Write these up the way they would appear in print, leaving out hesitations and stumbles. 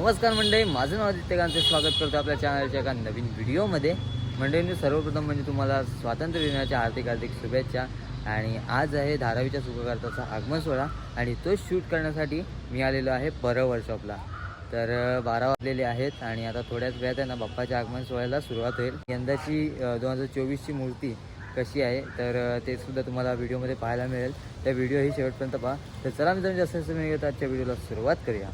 नमस्कार मंडळी, माझं नाव आदित्य कांते. स्वागत करतो आपल्या चॅनलच्या एका नवीन व्हिडिओमध्ये. मंडळींनी सर्वप्रथम म्हणजे तुम्हाला स्वातंत्र्य दिनाच्या हार्दिक शुभेच्छा. आणि आज आहे धारावीच्या सुखकर्त्याचा आगमन सोहळा आणि तो शूट करण्यासाठी मी आलेलो आहे परळ वर्कशॉपला. तर 12 वाजलेले आहेत आणि आता थोड्याच वेळात आहे ना बाप्पाच्या आगमन सोहळ्याला सुरुवात होईल. यंदाची 2024ची मूर्ती कशी आहे तर ते सुद्धा तुम्हाला व्हिडिओमध्ये पाहायला मिळेल. त्या व्हिडिओ ही शेवटपर्यंत पहा. तर चला मित्रांनो, जास्त मी घेतो आजच्या व्हिडिओला सुरुवात करूया.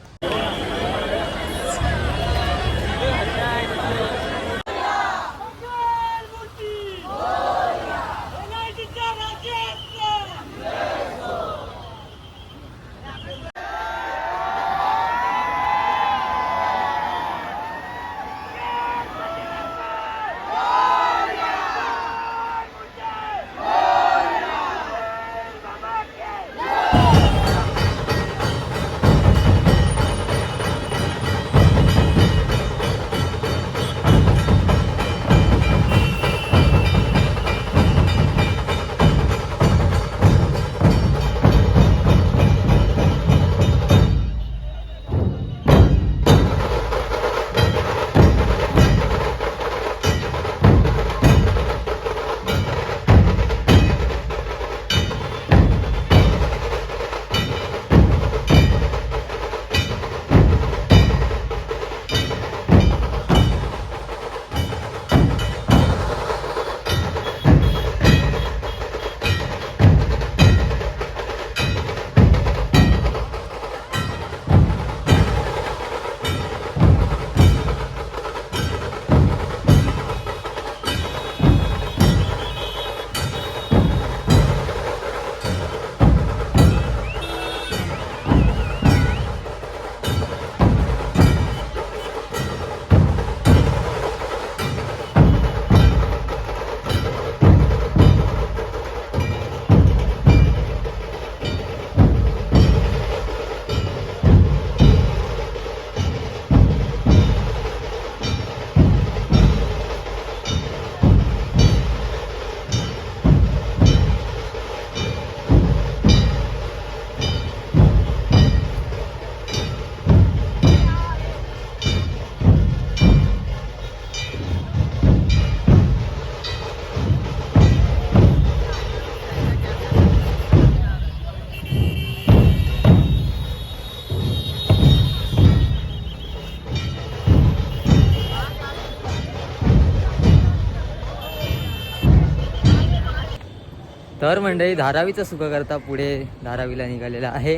तर मंडळी, धारावीचा सुखकर्ता पुढे धारावीला निघालेला आहे.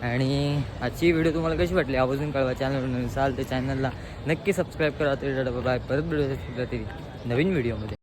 आणि आजची व्हिडिओ तुम्हाला कशी वाटली आवर्जून कळवा. चॅनलवर नसाल तर चॅनलला नक्की सबस्क्राईब करा. तरी बाय, परत भेटूया नवीन व्हिडिओमध्ये.